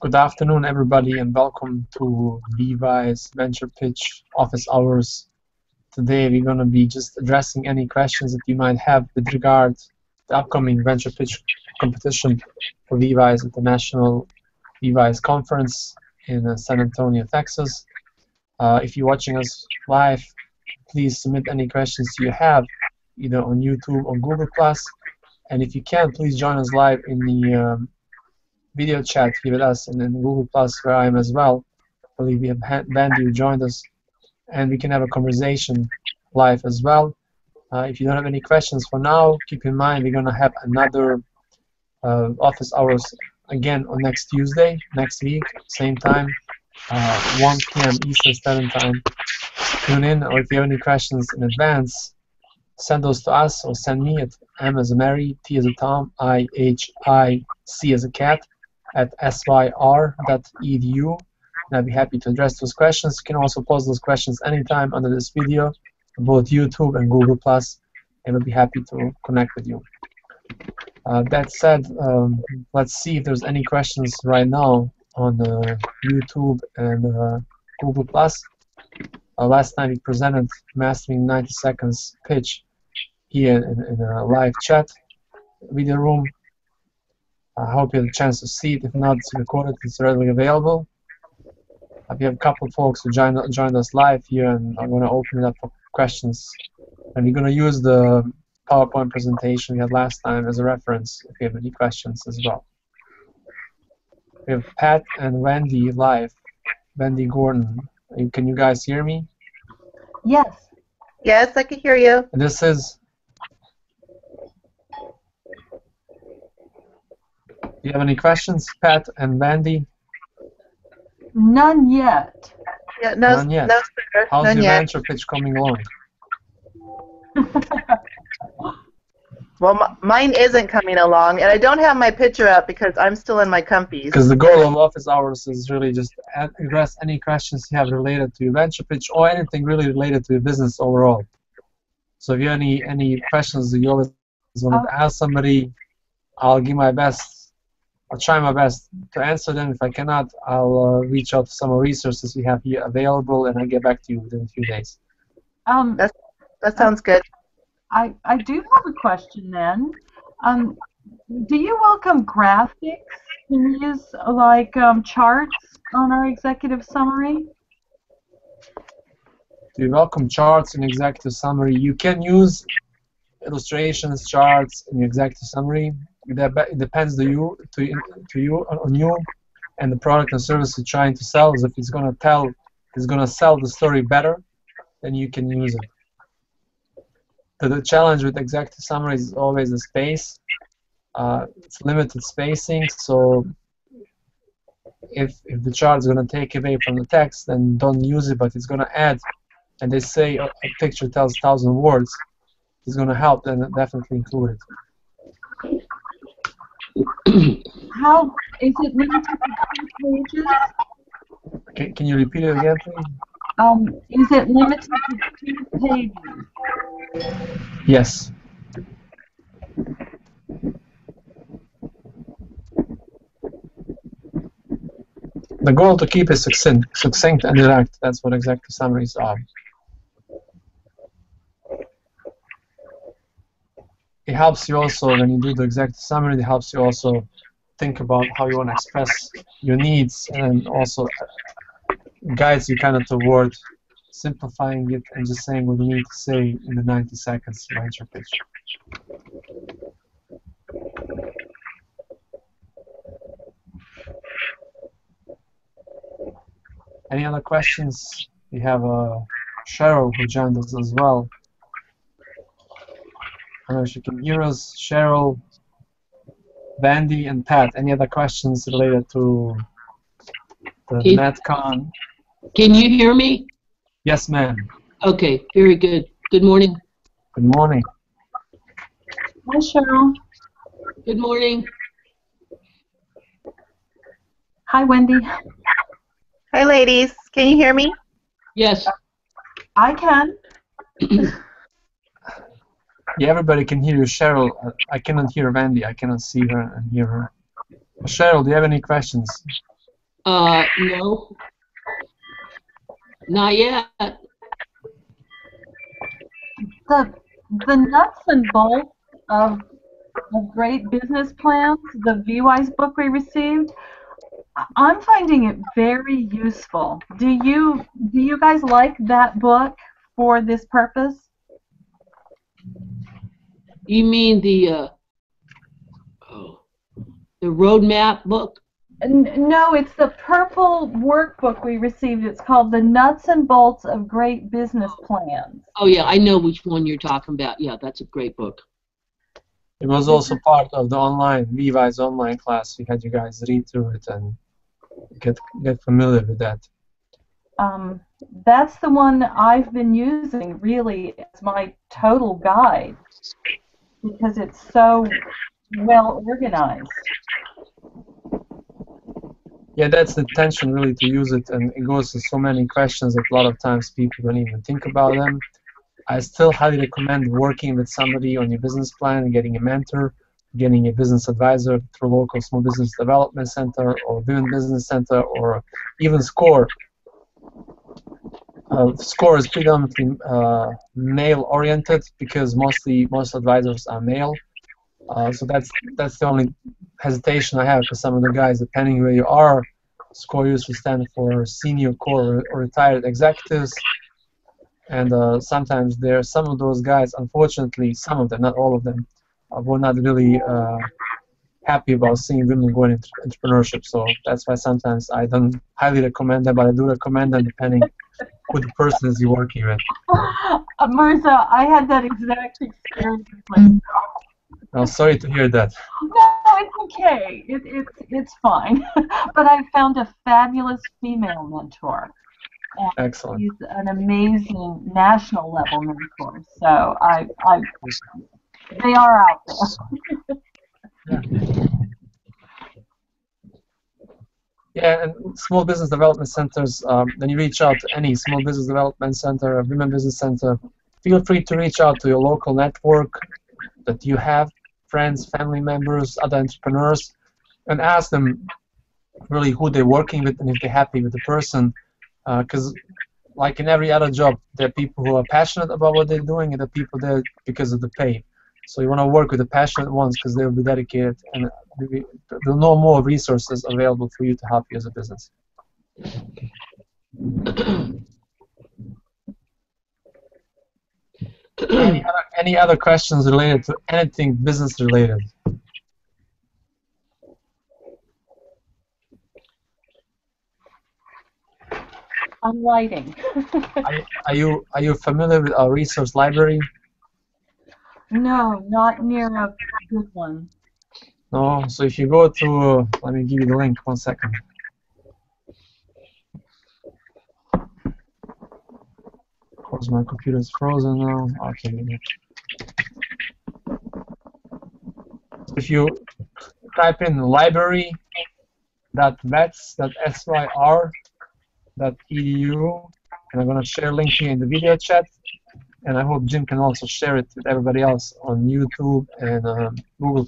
Good afternoon, everybody, and welcome to Levi's Venture Pitch Office Hours. Today, we're going to be just addressing any questions that you might have with regard to the upcoming Venture Pitch competition for Levi's International Levi's Conference in San Antonio, Texas. If you're watching us live, please submit any questions you have, either on YouTube or Google+. And if you can, please join us live in the video chat here with us and in Google+, where I am as well. I believe we have Bandy who joined us, and we can have a conversation live as well. If you don't have any questions for now, keep in mind we're going to have another office hours again on next Tuesday, next week, same time, 1 p.m. Eastern Standard Time. Tune in, or if you have any questions in advance, send those to us or send me at M as a Mary, T as a Tom, I-H-I-C as a cat, at syr.edu, and I'd be happy to address those questions. You can also post those questions anytime under this video, both YouTube and Google+, and we'll be happy to connect with you. That said, let's see if there's any questions right now on YouTube and Google+. Last night we presented Mastering 90 Seconds pitch here in a live chat video room. I hope you had a chance to see it. If not, it's recorded, it's readily available. We have a couple of folks who joined us live here, and I'm going to open it up for questions. And we're going to use the PowerPoint presentation we had last time as a reference if you have any questions as well. We have Pat and Wendy live. Wendy Gordon. Can you guys hear me? Yes. Yes, I can hear you. And this is... Do you have any questions, Pat and Wendy? None yet. Yeah, no, None yet. No, sir. How's None your yet. venture pitch coming along? Well, mine isn't coming along, and I don't have my picture up because I'm still in my comfies. Because the goal of office hours is really just address any questions you have related to your venture pitch or anything really related to your business overall. So if you have any questions that you always want to ask somebody, I'll give my best. I'll try my best to answer them. If I cannot, I'll reach out to some resources we have here available, and I'll get back to you within a few days. That sounds good. I do have a question then. Do you welcome graphics? Can you use like charts on our executive summary? Do you welcome charts in executive summary? You can use illustrations, charts in your executive summary. It depends on you and the product and service you're trying to sell. If it's going to sell the story better, then you can use it. The challenge with executive summaries is always the space. It's limited spacing, so if the chart is going to take away from the text, then don't use it, but it's going to add. And they say a picture tells 1,000 words. It's going to help, then definitely include it. How is it limited to 2 pages? Can you repeat it again, please? Is it limited to 2 pages? Yes. The goal to keep it succinct and direct. That's what executive summaries are. It helps you also, when you do the executive summary, it helps you also think about how you want to express your needs, and also guides you kind of toward simplifying it and just saying what you need to say in the 90 seconds venture pitch. Any other questions? We have Cheryl who joined us as well. I don't know if you can hear us. Cheryl, Bandy, and Pat. Any other questions related to the NetCon? Can you hear me? Yes, ma'am. Okay, very good. Good morning. Good morning. Hi, Cheryl. Good morning. Hi, Wendy. Hi, ladies. Can you hear me? Yes. I can. Yeah, everybody can hear you. Cheryl, I cannot hear Wendy. I cannot see her and hear her. Cheryl, do you have any questions? No, not yet. The nuts and bolts of great business plans, the VWise book we received, I'm finding it very useful. Do you guys like that book for this purpose? You mean the roadmap book? No, it's the purple workbook we received. It's called The Nuts and Bolts of Great Business Plans. Oh yeah, I know which one you're talking about. Yeah, that's a great book. It was also part of the online VWise online class. We had you guys read through it and get familiar with that. That's the one I've been using really as my total guide because it's so well organized. Yeah, that's the intention really, to use it, and it goes to so many questions that a lot of times people don't even think about them. I still highly recommend working with somebody on your business plan, getting a mentor, getting a business advisor through local small business development center or Women Business Center or even SCORE. SCORE is predominantly male-oriented because most advisors are male. So that's the only hesitation I have for some of the guys, depending where you are. SCORE used to stand for Senior Core or Retired Executives, and sometimes there are some of those guys, unfortunately, some of them, not all of them, were not really happy about seeing women going into entrepreneurship. So that's why sometimes I don't highly recommend them, but I do recommend them depending who the person is you're working with. Mirza, I had that exact experience myself. I'm sorry to hear that. No, it's okay. It's fine. But I found a fabulous female mentor. And Excellent. he's an amazing national level mentor. So they are out there. Yeah, and small business development centers, when you reach out to any small business development center or women business center, feel free to reach out to your local network that you have, friends, family members, other entrepreneurs, and ask them really who they're working with and if they're happy with the person. Because like in every other job, there are people who are passionate about what they're doing and there are people there because of the pay. So you want to work with the passionate ones because they'll be dedicated and there'll no more resources available for you to help you as a business. Any other questions related to anything business related? I'm writing. Are you familiar with our resource library? No, not near a good one. No. So if you go to, let me give you the link. 1 second. Of course, my computer is frozen now. Okay. If you type in library.vets.syr.edu, and I'm going to share a link here in the video chat, and I hope Jim can also share it with everybody else on YouTube and Google+.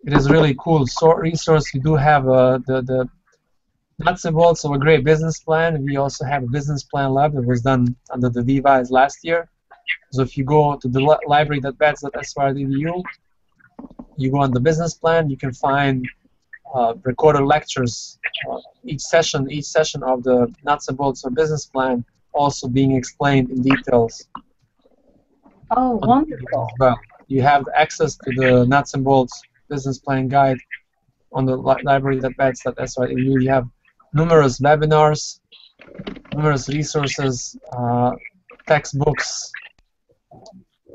It is a really cool resource. We do have the nuts and bolts of a great business plan. We also have a business plan lab that was done under the VWise last year. So if you go to the library.vets.syr.edu, you go on the business plan, you can find recorded lectures, each session of the nuts and bolts of business plan also being explained in details. Oh, wonderful. Well, you have access to the nuts and bolts business plan guide on the library.vets.syr.edu. You have numerous webinars, numerous resources, textbooks,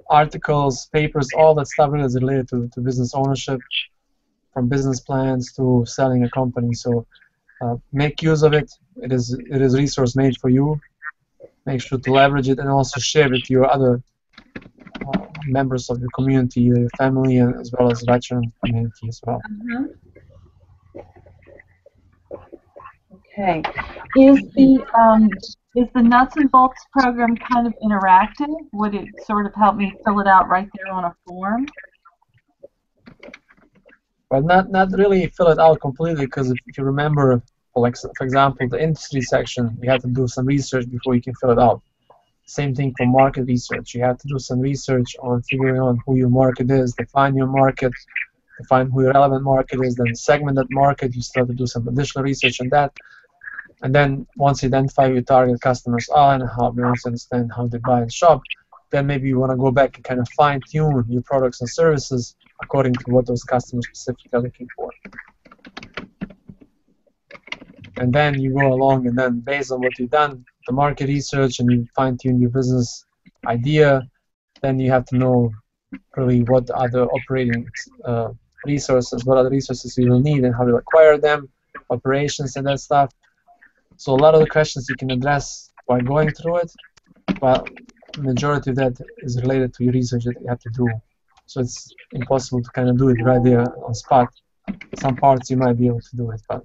articles, papers, all that stuff really is related to business ownership, from business plans to selling a company. So make use of it. It is a resource made for you. Make sure to leverage it and also share with your other members of your community, your family, and as well as veteran community as well. Okay. Is the nuts and bolts program kind of interactive? Would it sort of help me fill it out right there on a form? But not really fill it out completely, because if you remember, like for example, the industry section, you have to do some research before you can fill it out. Same thing for market research. You have to do some research on figuring out who your market is, define your market, define who your relevant market is, then segment that market. You still have to do some additional research on that. And then once you identify who your target customers are and how you also understand how they buy and shop, then maybe you want to go back and kind of fine-tune your products and services according to what those customers specifically are looking for. And then you go along, and then based on what you've done, the market research, and you fine-tune your business idea, then you have to know really what other operating resources, what other resources you will need and how to acquire them, operations and that stuff. So a lot of the questions you can address by going through it, but the majority of that is related to your research that you have to do. So it's impossible to kind of do it right there on spot. Some parts you might be able to do it, but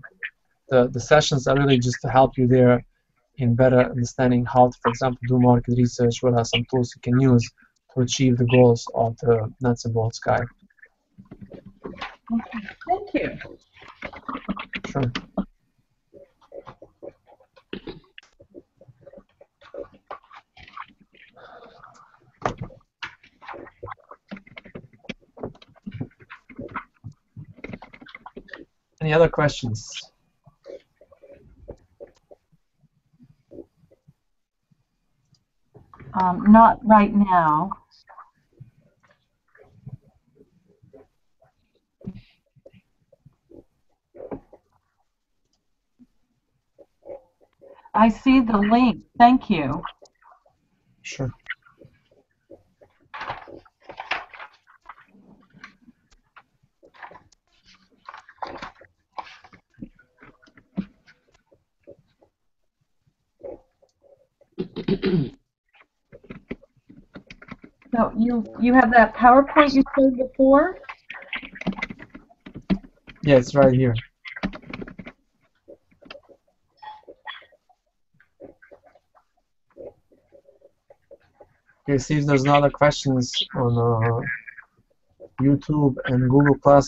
the sessions are really just to help you there in better understanding how to, for example, do market research, what are some tools you can use to achieve the goals of the nuts and bolts guide. Thank you. Sure. Any other questions? Not right now. I see the link. Thank you. Sure. So you have that PowerPoint you showed before? Yeah, it's right here. Okay, see if there's no other questions on YouTube and Google+. I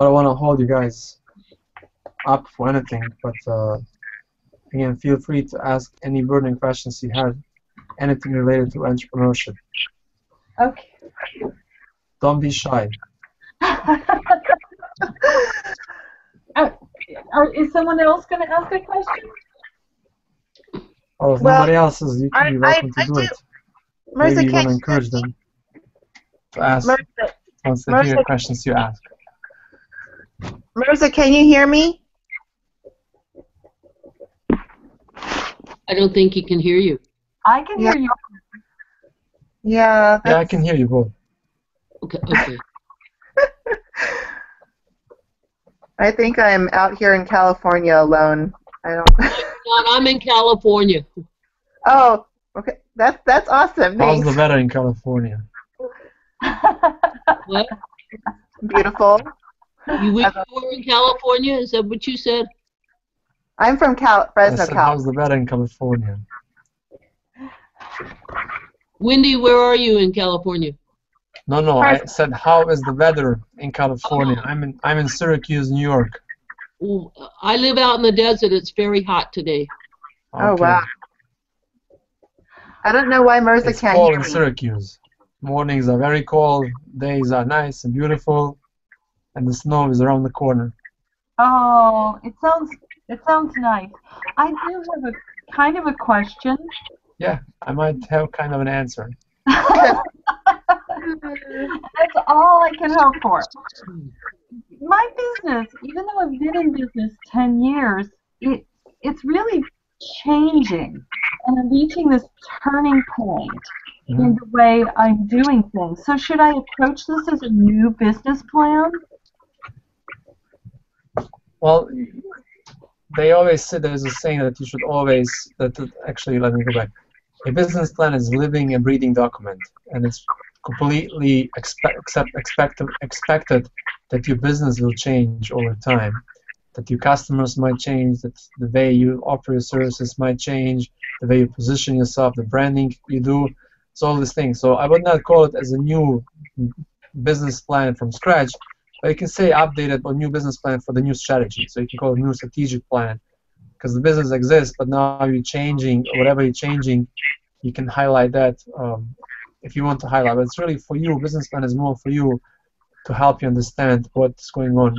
don't want to hold you guys up for anything, but again, feel free to ask any burning questions you have, anything related to entrepreneurship. Okay. Don't be shy. Is someone else going to ask a question? Oh, if nobody else is, you can be welcome to do it. Maybe you want to encourage them to ask once they hear questions you ask. Mirza, can you hear me? I don't think he can hear you. I can hear you. Yeah. Yeah, I can hear you both. Okay. Okay. I think I'm out here in California alone. I don't. I'm in California. Oh, okay. That's awesome. How's Thanks. the weather in California? What? Beautiful. You wish you were in California? Is that what you said? I'm from I Fresno, said, how's the weather in California? Wendy, where are you in California? No, I said, how is the weather in California? I'm in Syracuse, New York. Well, I live out in the desert. It's very hot today. Oh, Okay. wow. I don't know why Mirza It's can't cold hear in me. Syracuse. Mornings are very cold, days are nice and beautiful, and the snow is around the corner. Oh, it sounds nice. I do have a kind of a question. Yeah, I might have kind of an answer. That's all I can hope for. My business, even though I've been in business 10 years, it's really changing, and I'm reaching this turning point in the way I'm doing things. So should I approach this as a new business plan? Well, they always say, there's a saying that you should always, actually, let me go back. A business plan is a living and breathing document, and it's completely expected that your business will change over time, that your customers might change, that the way you offer your services might change, the way you position yourself, the branding you do, it's all these things. So I would not call it as a new business plan from scratch, but you can say updated or new business plan for the new strategy. So you can call it new strategic plan, because the business exists, but now you're changing, or whatever you're changing, you can highlight that if you want to highlight. But it's really for you. Business plan is more for you to help you understand what's going on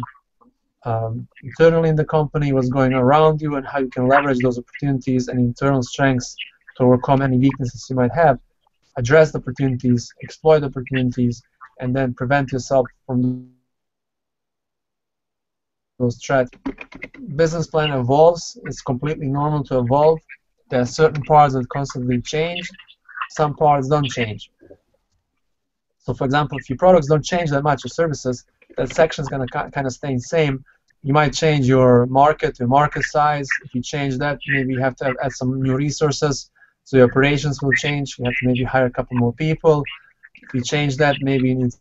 internally in the company, what's going on around you, and how you can leverage those opportunities and internal strengths to overcome any weaknesses you might have, address the opportunities, exploit opportunities, and then prevent yourself from those threats. Business plan evolves. It's completely normal to evolve. There are certain parts that constantly change. Some parts don't change. So, for example, if your products don't change that much, your services, that section is going to kind of stay the same. You might change your market size. If you change that, maybe you have to add some new resources. So your operations will change. You have to maybe hire a couple more people. If you change that, maybe you need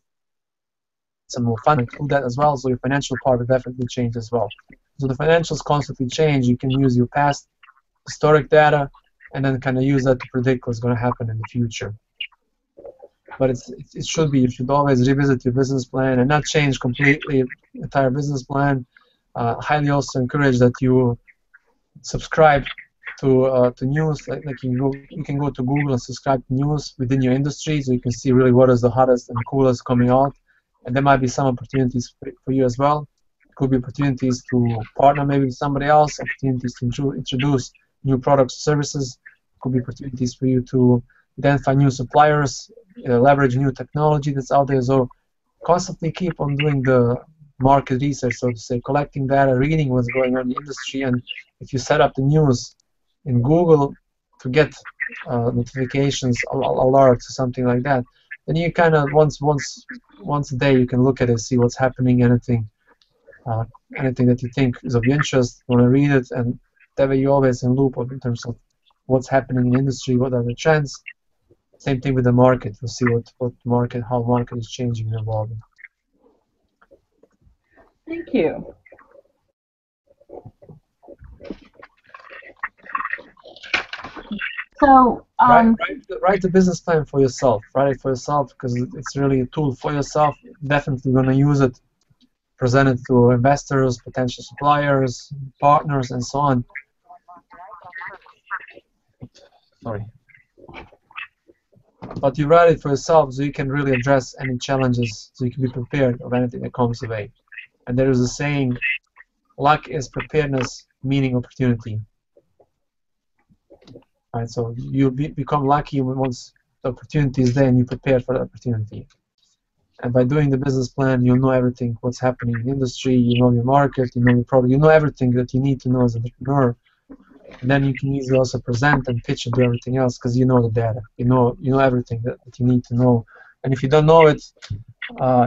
some more funding to do that as well. So your financial part will definitely change as well. So the financials constantly change. You can use your past historic data and then kind of use that to predict what's going to happen in the future. But it should be, you should always revisit your business plan and not change completely the entire business plan. Highly also encourage that you subscribe to news. Like you can go to Google and subscribe to news within your industry, so you can see really what is the hottest and coolest coming out. And there might be some opportunities for you as well. It could be opportunities to partner maybe with somebody else, opportunities to introduce new products or services. It could be opportunities for you to identify new suppliers, leverage new technology that's out there. So constantly keep on doing the market research, so to say, collecting data, reading what's going on in the industry. And if you set up the news in Google to get notifications, alerts, or something like that, then you kind of once a day you can look at it, see what's happening, anything that you think is of your interest, want to read it, and that way you're always in loop in terms of what's happening in the industry, what are the trends. Same thing with the market. We'll see how the market is changing and evolving. Thank you. So, write the business plan for yourself. Write it for yourself because it's really a tool for yourself. Definitely going to use it, present it to investors, potential suppliers, partners, and so on. Sorry. But you write it for yourself so you can really address any challenges, so you can be prepared of anything that comes away. And there is a saying, luck is preparedness, meaning opportunity. Right, so you become lucky once the opportunity is there and you're prepared for the opportunity. And by doing the business plan, you'll know everything, what's happening in the industry, you know your market, you know your product, you know everything that you need to know as an entrepreneur. And then you can easily also present and pitch and do everything else because you know the data, you know everything that you need to know. And if you don't know it,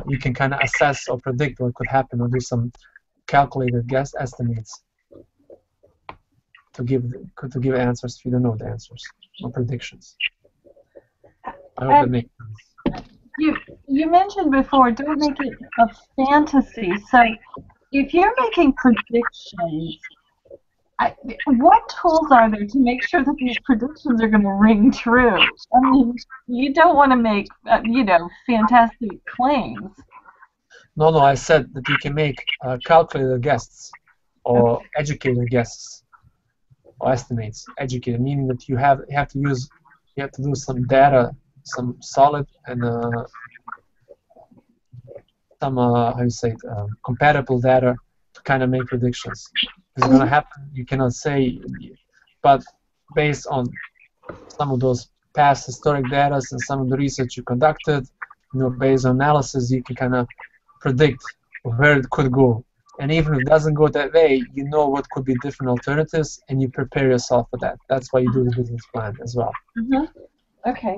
you can kind of assess or predict what could happen or do some calculated guess estimates to give answers if you don't know the answers or predictions. I hope it makes sense. You mentioned before, don't make it a fantasy. So if you're making predictions, what tools are there to make sure that these predictions are going to ring true? I mean, you don't want to make, fantastic claims. No, I said that you can make calculated guesses or educated guesses or estimates. Educated meaning that you have to do some data, some solid and some compatible data to kind of make predictions. It's going to happen, you cannot say, but based on some of those past historic data and some of the research you conducted, based on analysis, you can kind of predict where it could go. And even if it doesn't go that way, you know what could be different alternatives, and you prepare yourself for that. That's why you do the business plan as well. Okay.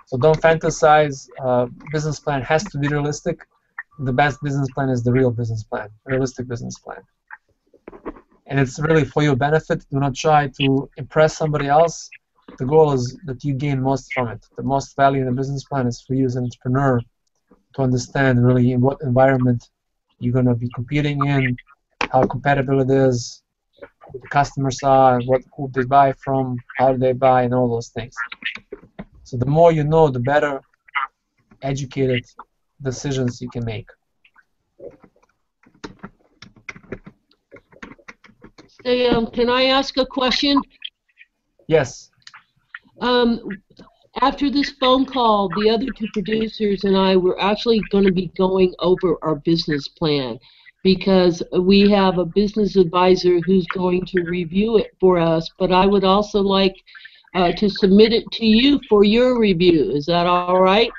So don't fantasize. Business plan has to be realistic. The best business plan is the real business plan, realistic business plan. And it's really for your benefit. Do not try to impress somebody else. The goal is that you gain most from it. The most value in a business plan is for you as an entrepreneur to understand really in what environment you're going to be competing in, how compatible it is, who the customers are, who they buy from, how do they buy, and all those things. So the more you know, the better educated decisions you can make. Hey, can I ask a question? Yes. After this phone call, the other two producers and I were actually going to be going over our business plan because we have a business advisor who's going to review it for us, but I would also like to submit it to you for your review. Is that all right?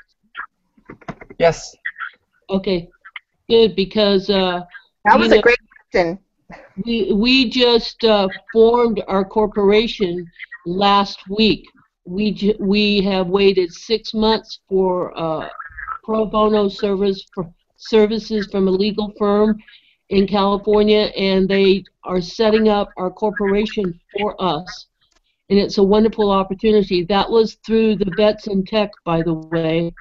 Yes. Okay, good, because That was a great question. we just formed our corporation last week. We have waited 6 months for pro bono services from a legal firm in California, and they are setting up our corporation for us. And it's a wonderful opportunity. That was through the Vets in Tech, by the way.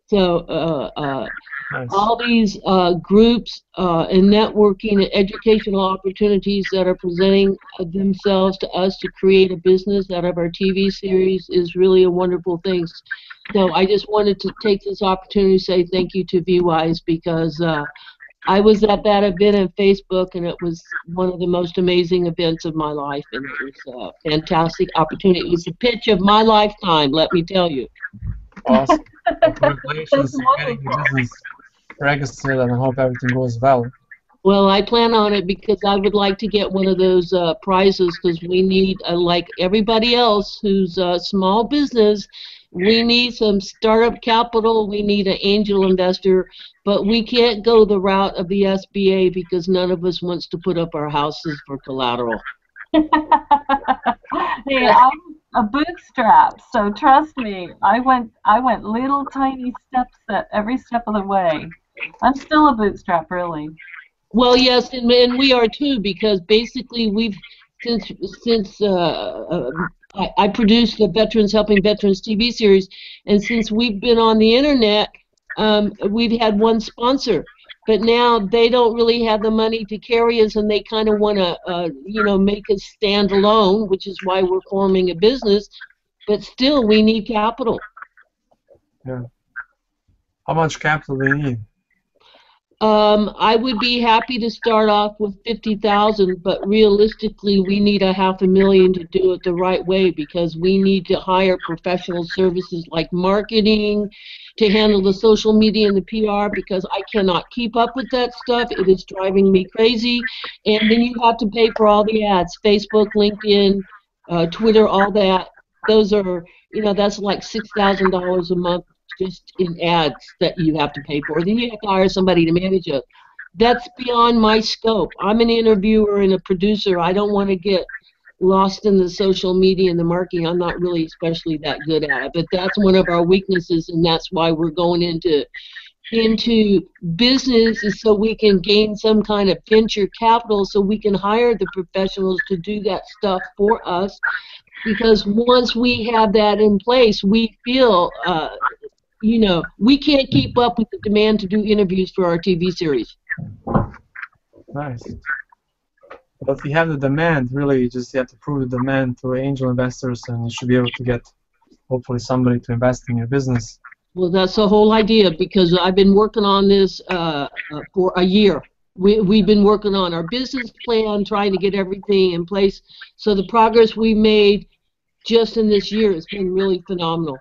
So Nice. all these groups and networking and educational opportunities that are presenting themselves to us to create a business out of our TV series is really a wonderful thing. So I just wanted to take this opportunity to say thank you to VWise because I was at that event on Facebook, and it was one of the most amazing events of my life, and it was a fantastic opportunity. It was the pitch of my lifetime, let me tell you. Awesome. Congratulations on getting the business registered, and I hope everything goes well. Well, I plan on it because I would like to get one of those prizes because we need, like everybody else who's a small business, we need some startup capital, we need an angel investor, but we can't go the route of the SBA because none of us wants to put up our houses for collateral. Hey, I'm a bootstrap, so trust me, I went little tiny steps at every step of the way. I'm still a bootstrap, really. Well, yes, and we are too, because basically we've since I produced the Veterans Helping Veterans TV series, and since we've been on the internet, we've had one sponsor, but now they don't really have the money to carry us, and they kind of want to, you know, make us stand alone, which is why we're forming a business. But still, we need capital. Yeah. How much capital do you need? I would be happy to start off with 50,000, but realistically, we need $500,000 to do it the right way because we need to hire professional services like marketing to handle the social media and the PR because I cannot keep up with that stuff. It is driving me crazy. And then you have to pay for all the ads, Facebook, LinkedIn, Twitter, all that. Those are, you know, that's like $6,000 a month just in ads that you have to pay for. Then you have to hire somebody to manage it. That's beyond my scope. I'm an interviewer and a producer. I don't want to get lost in the social media and the marketing. I'm not really especially that good at it, but that's one of our weaknesses, and that's why we're going into business is so we can gain some kind of venture capital so we can hire the professionals to do that stuff for us, because once we have that in place, we feel you know, we can't keep up with the demand to do interviews for our TV series. Nice. Well, if you have the demand, really, you just have to prove the demand to angel investors, and you should be able to get, hopefully, somebody to invest in your business. Well, that's the whole idea, because I've been working on this for a year. We've been working on our business plan, trying to get everything in place. So the progress we made just in this year has been really phenomenal.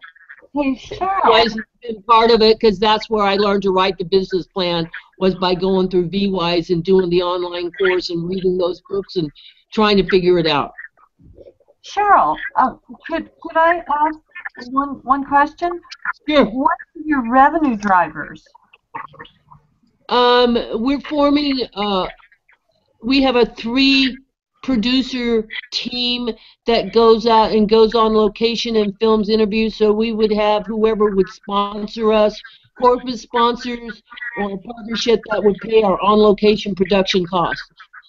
Hey, sure. VWise has been part of it because that's where I learned to write the business plan, was by going through VWise and doing the online course and reading those books and trying to figure it out. Cheryl, could I ask one question? Sure. What are your revenue drivers? We're forming, we have a 3-producer team that goes out and goes on location and films interviews, so we would have whoever would sponsor us, corporate sponsors, or a partnership that would pay our on-location production costs.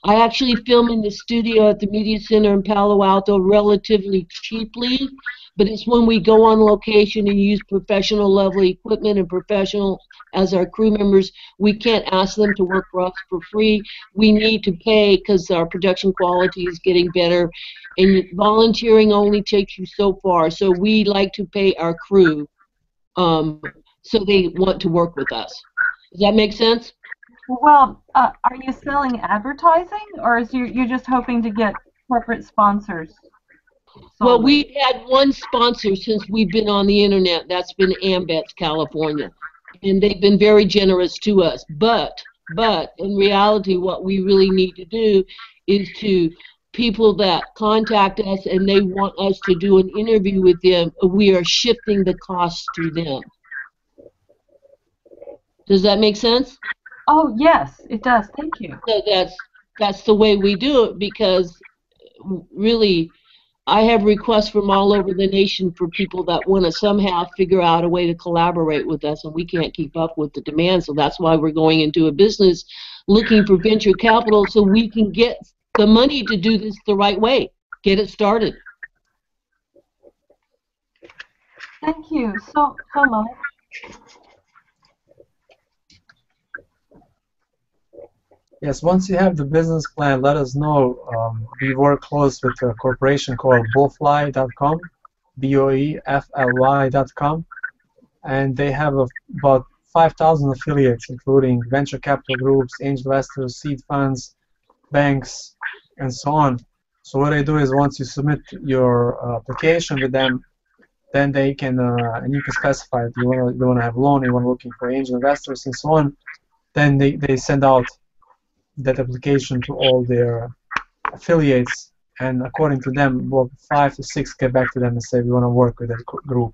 I actually film in the studio at the Media Center in Palo Alto relatively cheaply, but it's when we go on location and use professional level equipment and professional as our crew members, we can't ask them to work for us for free. We need to pay because our production quality is getting better, and volunteering only takes you so far. So we like to pay our crew so they want to work with us. Does that make sense? Well, are you selling advertising, or is you're just hoping to get corporate sponsors? Well, solely? we've had one sponsor since we've been on the internet. That's been Ambets California, and they've been very generous to us. But in reality, what we really need to do is to people that contact us and they want us to do an interview with them, we are shifting the cost to them. Does that make sense? Oh, yes, it does. Thank you. So that's the way we do it, because really I have requests from all over the nation for people that want to somehow figure out a way to collaborate with us, and we can't keep up with the demand. So that's why we're going into a business looking for venture capital so we can get the money to do this the right way, get it started. Thank you so much. Yes, once you have the business plan, let us know. We work close with a corporation called boefly.com, boefly.com, and they have about 5,000 affiliates, including venture capital groups, angel investors, seed funds, banks, and so on. So what they do is once you submit your application with them, then they can, and you can specify if you want to have a loan, you want to looking for angel investors, and so on. Then they send out that application to all their affiliates, and according to them, about 5 to 6 get back to them and say we want to work with that group.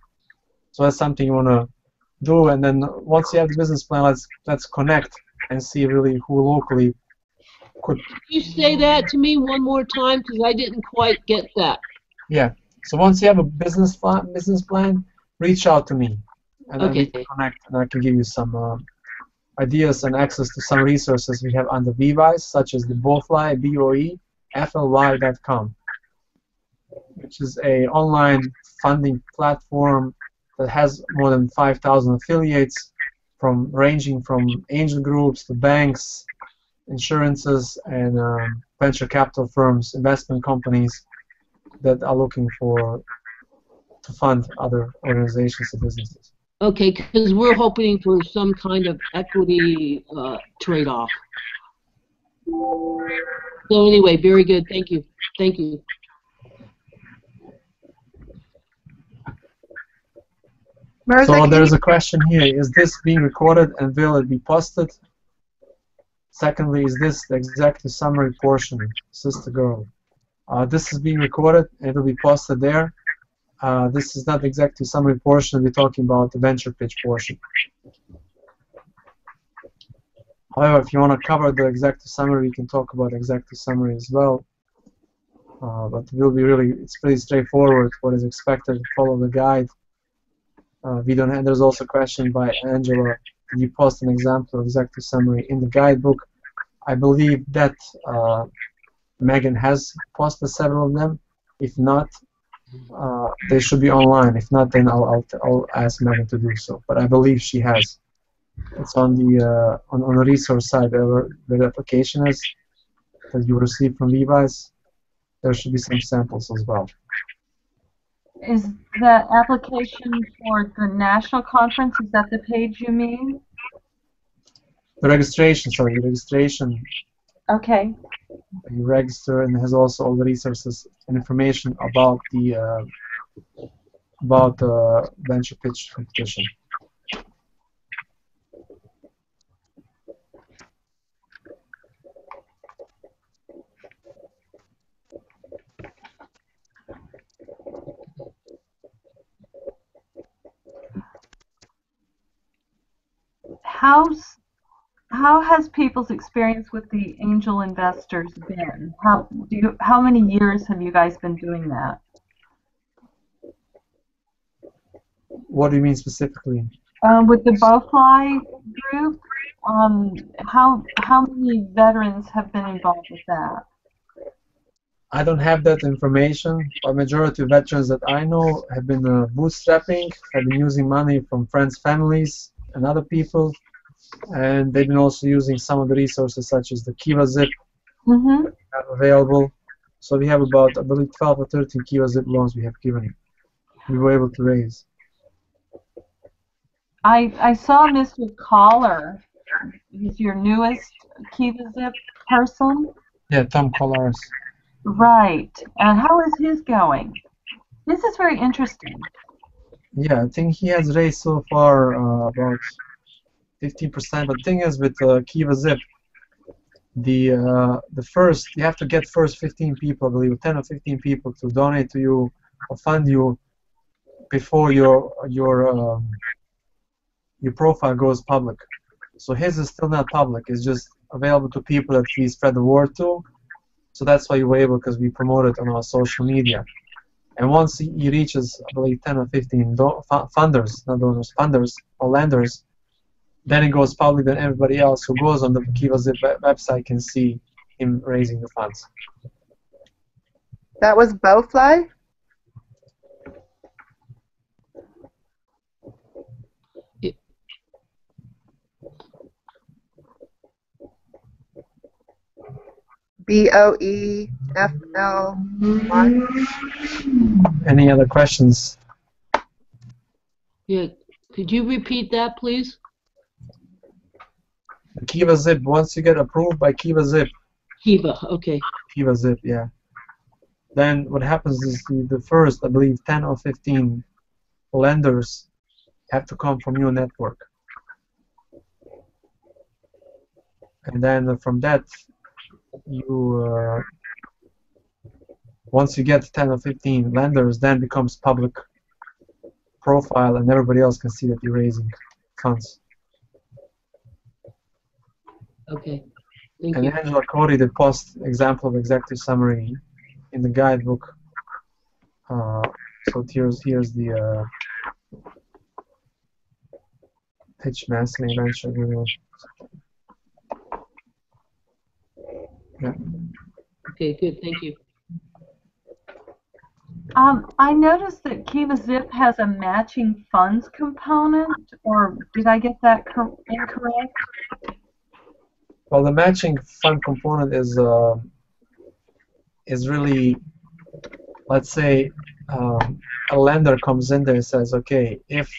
So that's something you want to do, and then once you have the business plan, let's connect and see really who locally could. Can you say that to me one more time, because I didn't quite get that. Yeah. So once you have a business plan, reach out to me, and then we can connect, and I can give you some ideas and access to some resources we have under VWise, such as the Boefly, boefly.com, which is a online funding platform that has more than 5,000 affiliates, ranging from angel groups to banks, insurances, and venture capital firms, investment companies that are looking to fund other organizations and businesses. Okay, because we're hoping for some kind of equity trade-off. So anyway, very good. Thank you. Thank you. Mirza, So there's a question here. Is this being recorded and will it be posted? Secondly, is this the executive summary portion? Sister girl. This is being recorded and it will be posted there. This is not the executive summary portion. We're talking about the venture pitch portion. However, if you want to cover the executive summary, we can talk about the executive summary as well. But it will be it's pretty straightforward what is expected. Follow the guide. We don't have. There's also a question by Angela. Did you post an example of executive summary in the guidebook? I believe that Megan has posted several of them. If not, they should be online. If not, then I'll ask Megan to do so. But I believe she has. It's on the on the resource side where the application is that you received from VWise. There should be some samples as well. Is the application for the national conference, is that the page you mean? The registration, sorry, the registration. Okay. You register, and it has also all the resources and information about the venture pitch competition. How has people's experience with the angel investors been? How many years have you guys been doing that? What do you mean specifically? With the Boefly group, how many veterans have been involved with that? I don't have that information. A majority of veterans that I know have been bootstrapping, have been using money from friends, families, and other people, and they've been also using some of the resources such as the Kiva Zip available. So we have about, I believe, 12 or 13 Kiva Zip loans we have given. We were able to raise. I saw Mr. Collar is your newest Kiva Zip person. Yeah, Tom Kollaris. Right. And how is his going? This is very interesting. Yeah, I think he has raised so far about 15%. But the thing is with Kiva Zip, the first you have to get first 15 people, I believe, 10 or 15 people to donate to you or fund you before your profile goes public. So his is still not public. It's just available to people that we spread the word to. So that's why you were able, because we promote it on our social media. And once he reaches, I believe, 10 or 15 funders, not donors, funders or lenders, then it goes public. Then everybody else who goes on the Kiva Zip website can see him raising the funds. That was Bowfly? BOEFLY. Any other questions? Yeah. Could you repeat that, please? Kiva Zip, once you get approved by Kiva Zip, Kiva, okay. Kiva Zip, yeah. Then what happens is the first, I believe, 10 or 15 lenders have to come from your network. And then from that, you once you get 10 or 15 lenders, then becomes public profile, and everybody else can see that you're raising funds. Okay. Thank And you. Angela Cody did post example of executive summary in the guidebook. So here's the pitch mastering venture agreement. Yeah. Okay, good. Thank you. I noticed that Kiva Zip has a matching funds component, or did I get that incorrect? Well, the matching fund component is really, let's say, a lender comes in there and says, okay, if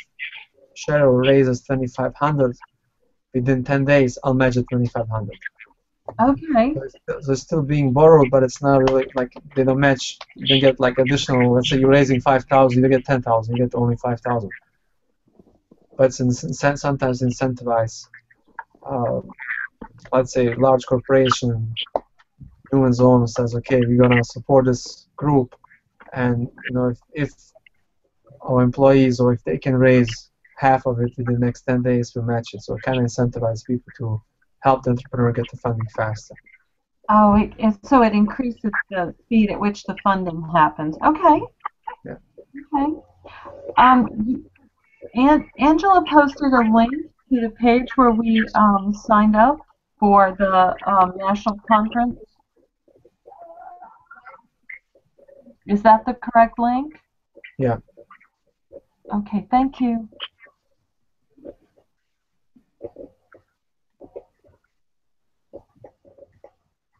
Cheryl raises 2,500 within 10 days, I'll match it 2,500. Okay. So it's still being borrowed, but it's not really like they don't match. They get like additional. Let's say you're raising 5,000, you get 10,000, you get only 5,000. But it's sometimes incentivized. Let's say large corporation, Newman's Own says, okay, we're gonna support this group, and you know if our employees or if they can raise half of it within the next 10 days, we'll match it. So it kind of incentivizes people to help the entrepreneur get the funding faster. Oh, so it increases the speed at which the funding happens. Okay. Yeah. Okay. And Angela posted a link to the page where we signed up for the national conference. Is that the correct link? Yeah. Okay, thank you.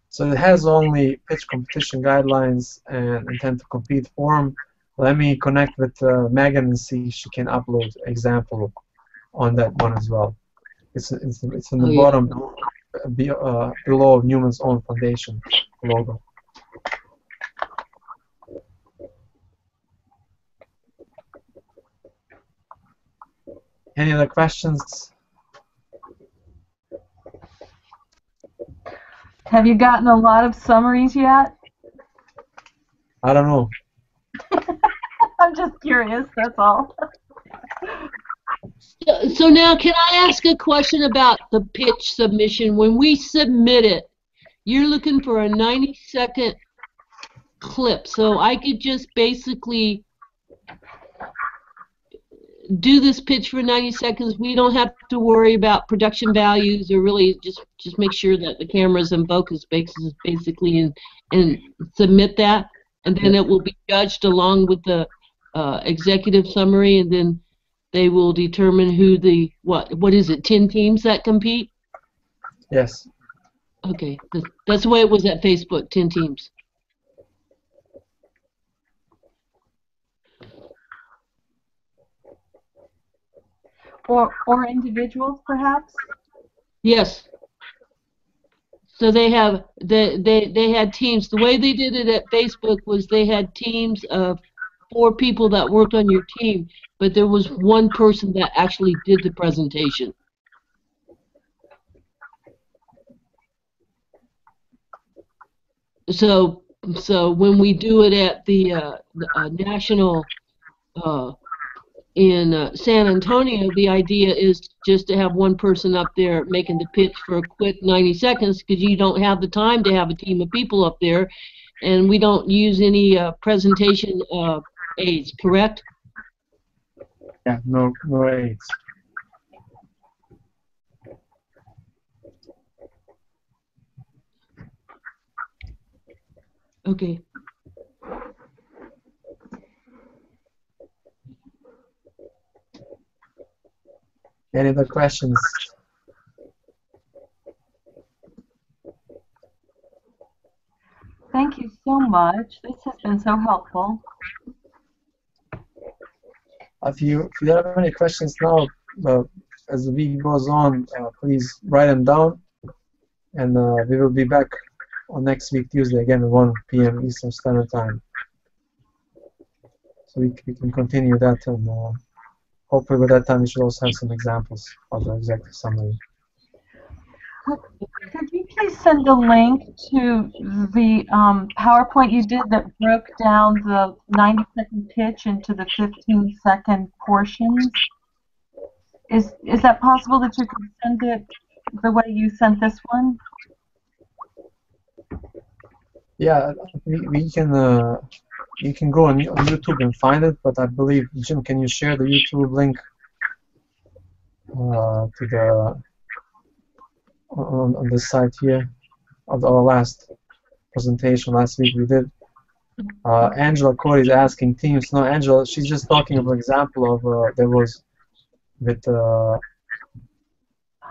So it has only pitch competition guidelines and intent to compete form. Let me connect with Megan and see if she can upload example on that one as well. It's in the bottom below Newman's Own Foundation logo. Any other questions? Have you gotten a lot of summaries yet? I don't know. I'm just curious, that's all. So now, can I ask a question about the pitch submission? When we submit it, you're looking for a 90-second clip. So I could just basically do this pitch for 90 seconds. We don't have to worry about production values, or really just make sure that the camera's in focus basically, and submit that, and then it will be judged along with the executive summary, and then they will determine who the what is it, 10 teams that compete? Yes. Okay, that's the way it was at Facebook, 10 teams. Or individuals, perhaps? Yes. So they had teams. The way they did it at Facebook was they had teams of 4 people that worked on your team, but there was one person that actually did the presentation. So when we do it at the national in San Antonio, the idea is just to have one person up there making the pitch for a quick 90 seconds, because you don't have the time to have a team of people up there, and we don't use any presentation aids, correct? Yeah, no aids. Okay. Any other questions? Thank you so much. This has been so helpful. If you don't have any questions now, as the week goes on, please write them down, and we will be back on next week Tuesday again at 1 p.m. Eastern Standard Time. So we can continue that, and hopefully by that time we should also have some examples of the executive summary. Could you please send a link to the PowerPoint you did that broke down the 90-second pitch into the 15-second portions? Is that possible that you could send it the way you sent this one? Yeah, we can. You can go on YouTube and find it, but I believe, Jim, can you share the YouTube link to the on the site here of our last presentation last week we did? Angela Corey is asking teams. No, Angela, she's just talking of an example of there was with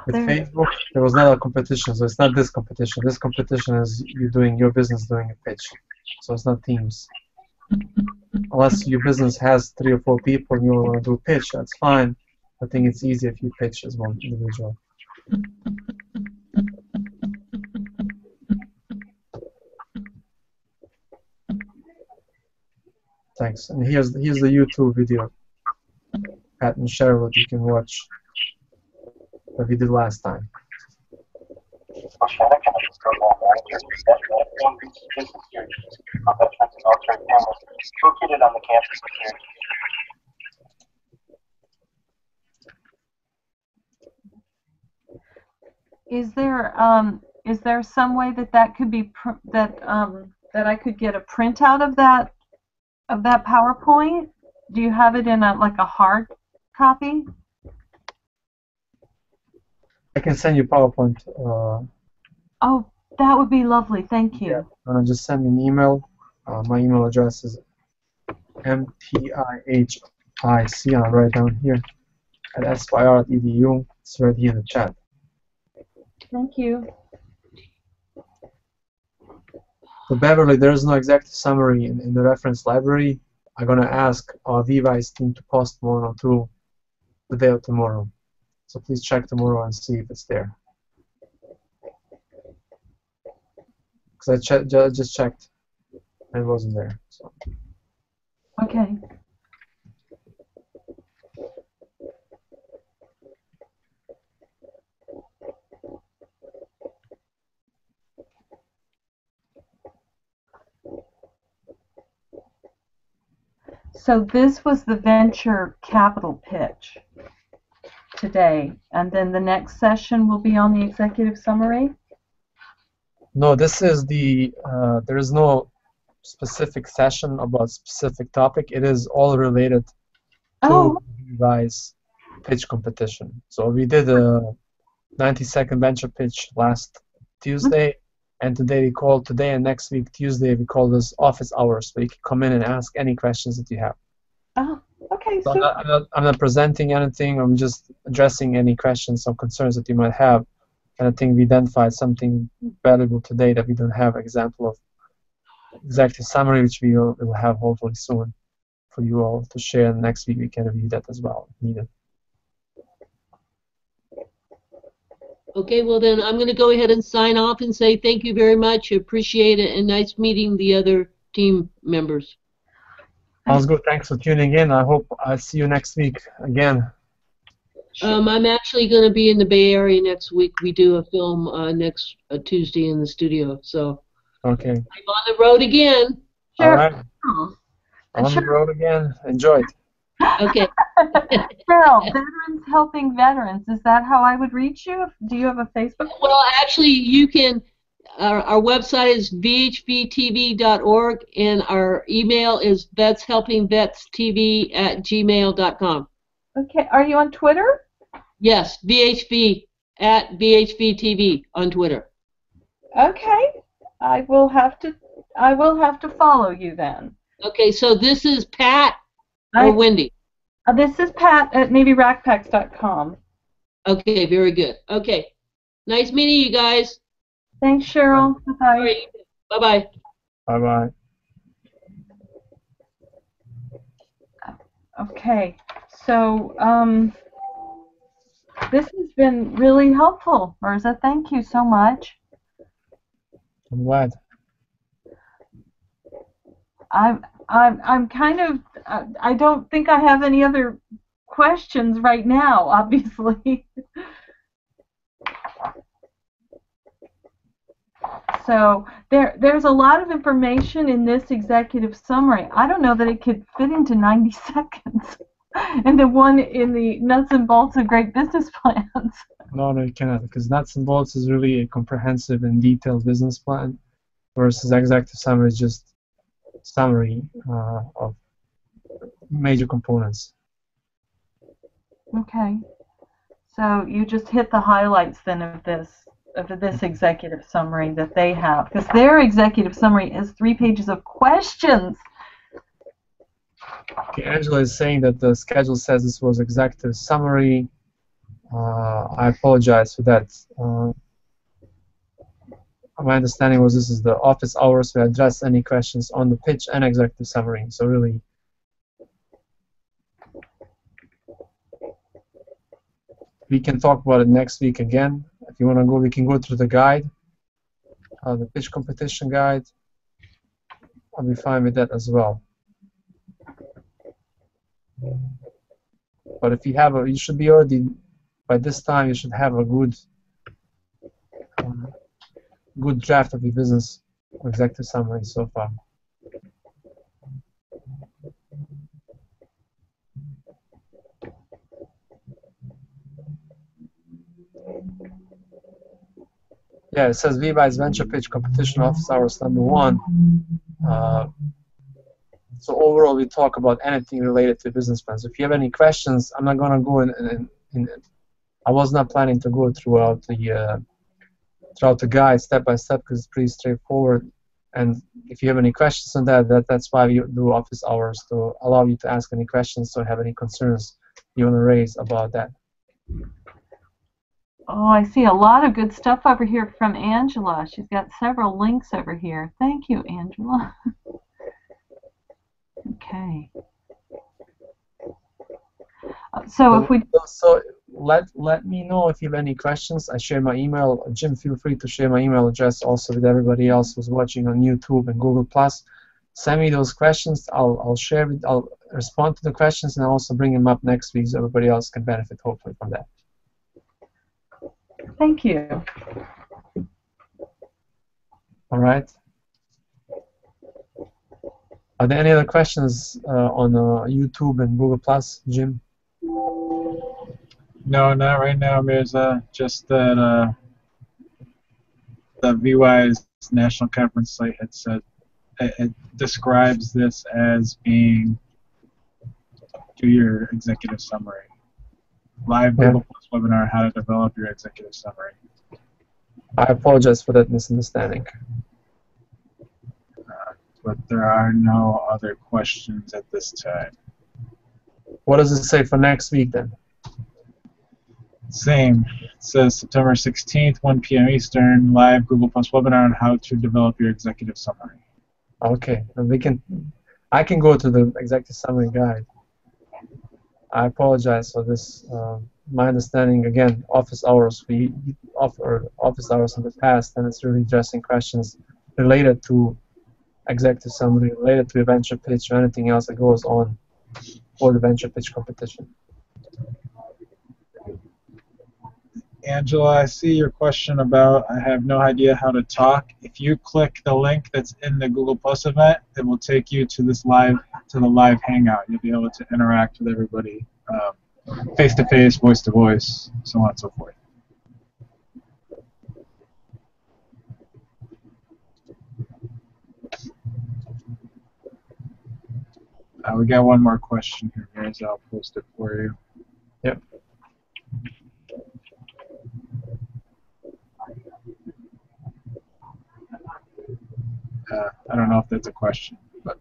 Facebook. There was not a competition, so it's not this competition. This competition is you doing your business doing a pitch, so it's not teams. Unless your business has 3 or 4 people and you want to do a pitch, that's fine. I think it's easy if you pitch as one individual. Thanks. And here's the YouTube video, Pat and Cheryl, that you can watch that we did last time. Located on the campus here. Is there some way that could be that I could get a printout of that PowerPoint? Do you have it in like a hard copy? I can send you PowerPoint. Oh, that would be lovely. Thank you. Yeah. Just send me an email. My email address is mtihic, I'll write down here, at spir.edu. It's right here in the chat. Thank you. So Beverly, there is no executive summary in the reference library. I'm going to ask our VWise team to post one or two today or tomorrow. So please check tomorrow and see if it's there. Because I just checked and it wasn't there. So. Okay. So this was the venture capital pitch today, and then the next session will be on the executive summary? No, this is the, there is no specific session about specific topic. It is all related to VWise pitch competition. So we did a 90-second venture pitch last Tuesday, and today and next week Tuesday we call this office hours, so you can come in and ask any questions that you have. Oh, okay. So I'm not presenting anything. I'm just addressing any questions or concerns that you might have. And I think we identified something valuable today that we don't have an example of executive summary, which we will have hopefully soon for you all to share. And next week we can review that as well if needed. Okay, well then I'm going to go ahead and sign off and say thank you very much. Appreciate it, and nice meeting the other team members. Sounds good. Thanks for tuning in. I hope I see you next week again. I'm actually going to be in the Bay Area next week. We do a film next Tuesday in the studio, so Okay. I'm on the road again. All right. Oh. On the road again. Enjoy it. Okay. Cheryl, Veterans Helping Veterans. Is that how I would reach you? Do you have a Facebook? Well, actually, you can. Our website is vhvtv.org, and our email is vetshelpingvetstv@gmail.com. Okay. Are you on Twitter? Yes, VHV at VHVTV on Twitter. Okay. I will have to follow you then. Okay, so this is Pat or Wendy. This is Pat at NavyRackPacks.com. Okay, very good. Okay, nice meeting you guys. Thanks, Cheryl. Bye-bye. Bye-bye. Bye-bye. Okay, so this has been really helpful, Mirza. Thank you so much. I'm glad. I'm kind of I don't think I have any other questions right now, obviously. So there's a lot of information in this executive summary. I don't know that it could fit into 90 seconds. And the one in the nuts and bolts of great business plans. No, you cannot, because nuts and bolts is really a comprehensive and detailed business plan, versus executive summary is just summary of major components. Okay. So you just hit the highlights then of this executive summary that they have, because their executive summary is 3 pages of questions. Okay, Angela is saying that the schedule says this was executive summary. I apologize for that. My understanding was this is the office hours. We address any questions on the pitch and executive summary. So really, we can talk about it next week again. If you want to go, we can go through the guide, the pitch competition guide. I'll be fine with that as well. But if you have you should be already, by this time, you should have a good draft of your business executive summary so far. Yeah, it says VBI's Venture Pitch Competition Office Hours #1. So overall, we talk about anything related to business plans. If you have any questions, I'm not going to go in. I was not planning to go throughout the guide step by step, because it's pretty straightforward. And if you have any questions on that's why we do office hours, to allow you to ask any questions or have any concerns you want to raise about that. Oh, I see a lot of good stuff over here from Angela. She's got several links over here. Thank you, Angela. Okay. So let me know if you have any questions. I share my email. Jim, feel free to share my email address also with everybody else who's watching on YouTube and Google+. Send me those questions. I'll respond to the questions, and I'll also bring them up next week so everybody else can benefit hopefully from that. Thank you. All right. Are there any other questions on YouTube and Google+, Jim? No, not right now, Mirza. Just that the VY's National Conference site had said it describes this as being do your executive summary. Live Google Plus webinar, how to develop your executive summary. I apologize for that misunderstanding. But there are no other questions at this time. What does it say for next week then? Same. It says September 16th, 1 p.m. Eastern, live Google Plus webinar on how to develop your executive summary. Okay, and I can go to the executive summary guide. I apologize for this my understanding, again, office hours, we offer office hours in the past, and it's really addressing questions related to executive summary, related to a venture pitch, or anything else that goes on for the venture pitch competition. Angela, I see your question about I have no idea how to talk. If you click the link that's in the Google Plus event, it will take you to the live hangout. You'll be able to interact with everybody face to face, voice to voice, so on and so forth. We got one more question here, guys. I'll post it for you. Yep. I don't know if that's a question, but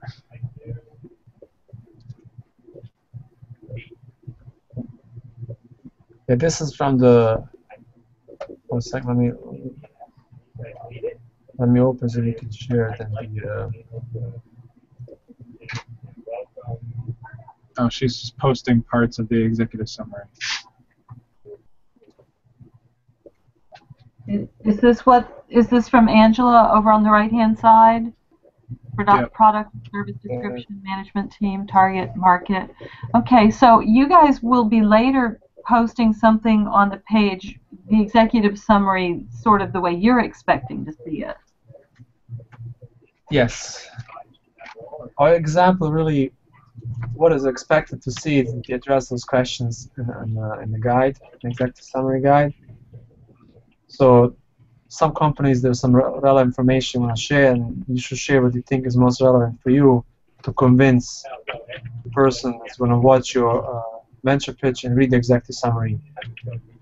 yeah, this is from the. One sec, let me open so we can share it. And oh, she's posting parts of the executive summary. Is this from Angela over on the right-hand side? Yep. Product, service description, management team, target market. Okay, so you guys will be later posting something on the page, the executive summary, sort of the way you're expecting to see it. Yes. Our example really, what is expected to see is to address those questions in the guide, the executive summary guide. So some companies, there's some relevant information you want to share, and you should share what you think is most relevant for you to convince the person that's going to watch your venture pitch and read the executive summary,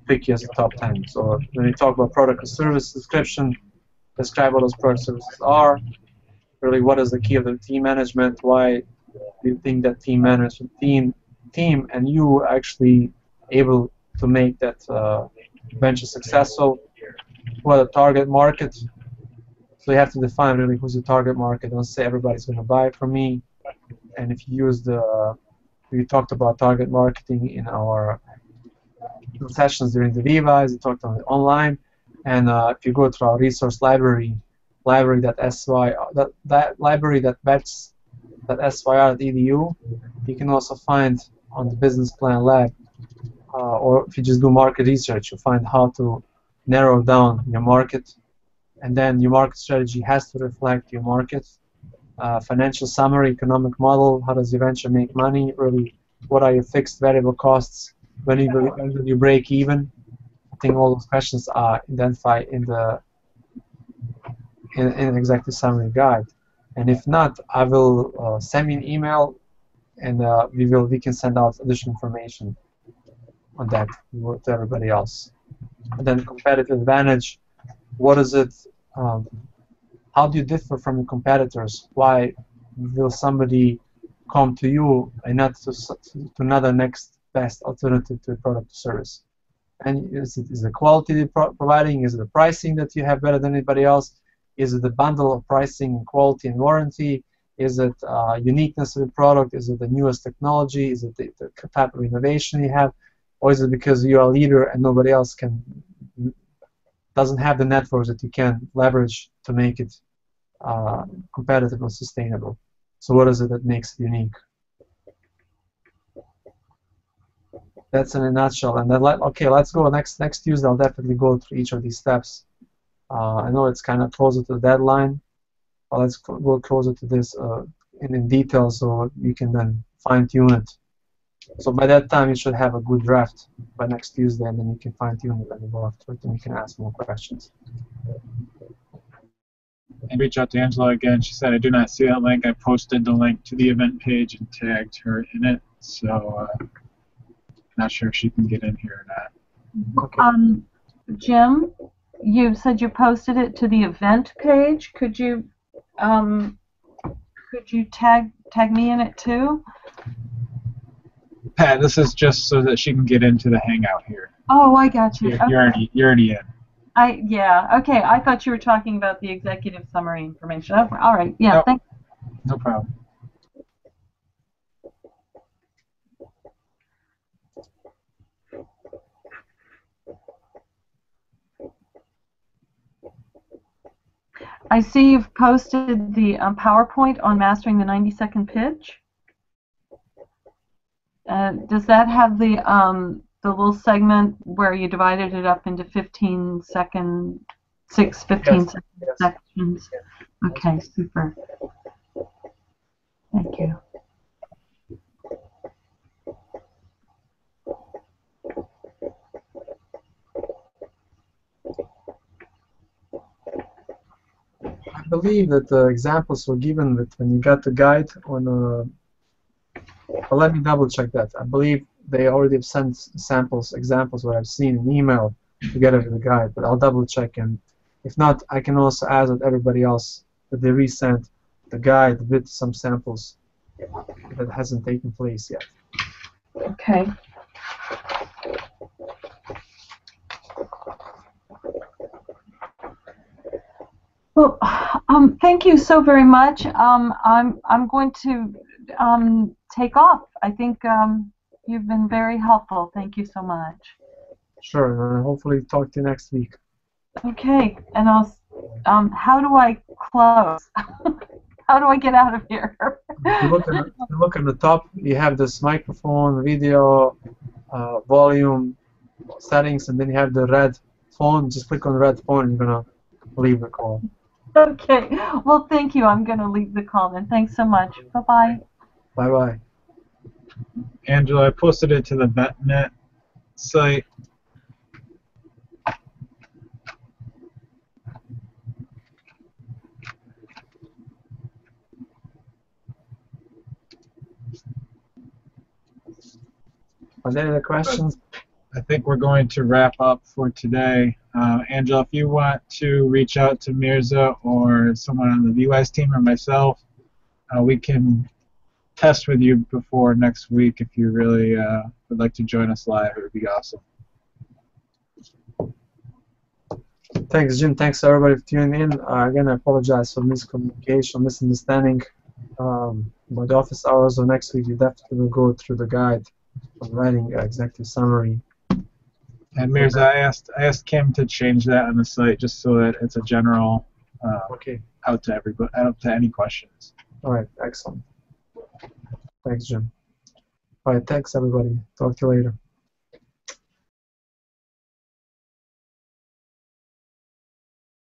pick you as a top 10. So when you talk about product or service description, describe what those product services are, really what is the key of the team management, why do you think that team management team and you actually able to make that venture successful. What a target market. So you have to define really who's the target market. Don't say everybody's going to buy from me. And if you use we talked about target marketing in our sessions during the VWise, we talked about it online. And if you go to our resource library, that library that bets .syr.edu, you can also find on the Business Plan Lab, or if you just do market research, you'll find how to narrow down your market, and then your market strategy has to reflect your market. Financial summary, economic model, how does your venture make money, really, what are your fixed variable costs, when do you break even. I think all those questions are identified in the executive summary guide. And if not, I will send me an email, and we can send out additional information on that to everybody else. And then competitive advantage, what is it, how do you differ from your competitors? Why will somebody come to you and not to another next best alternative to a product or service? And is the quality you're providing? Is it the pricing that you have better than anybody else? Is it the bundle of pricing and quality and warranty? Is it uniqueness of the product? Is it the newest technology? Is it the type of innovation you have? Or is it because you're a leader and nobody else doesn't have the networks that you can leverage to make it competitive and sustainable? So what is it that makes it unique? That's in a nutshell. And then, okay, let's go next Tuesday. I'll definitely go through each of these steps. I know it's kind of closer to the deadline, but let's go closer to this in detail so you can then fine-tune it. So by that time, you should have a good draft by next Tuesday, and then you can fine-tune it and go after it, and you can ask more questions. And reach out to Angela again. She said, I do not see that link. I posted the link to the event page and tagged her in it, so not sure if she can get in here or not. Okay. Jim, you said you posted it to the event page. Could you tag me in it too? Pat, this is just so that she can get into the hangout here. Oh, I got you. You're already in. Yeah. Okay. I thought you were talking about the executive summary information. Oh, all right. Yeah. Nope. Thanks. No problem. I see you've posted the PowerPoint on mastering the 90-second pitch. Does that have the little segment where you divided it up into 15-second, 15-second Yes. sections? Yes. Okay, super. Thank you. I believe that the examples were given that when you got the guide on well, let me double check that. I believe they already have sent examples what I've seen in email together with the guide, but I'll double check, and if not, I can also ask with everybody else that they resent the guide with some samples that hasn't taken place yet. Okay. Well, thank you so very much. I'm going to take off. I think you've been very helpful. Thank you so much. Sure, and hopefully talk to you next week. Okay, and I'll. How do I close? How do I get out of here? You look at the top. You have this microphone, video, volume, settings, and then you have the red phone. Just click on the red phone, and you're gonna leave the call. Okay. Well, thank you. I'm going to leave the call then. Thanks so much. Bye-bye. Bye-bye. Angela, I posted it to the VetNet site. Are there any other questions? I think we're going to wrap up for today. Angela, if you want to reach out to Mirza or someone on the VWise team or myself, we can test with you before next week if you really would like to join us live. It would be awesome. Thanks, Jim. Thanks, everybody, for tuning in. Again, I apologize for miscommunication, misunderstanding. By the office hours of next week, you definitely will go through the guide of writing an executive summary. And Mirza, I asked Kim to change that on the site just so that it's a general Okay. out to everybody, out to any questions. All right. Excellent. Thanks, Jim. All right. Thanks, everybody. Talk to you later.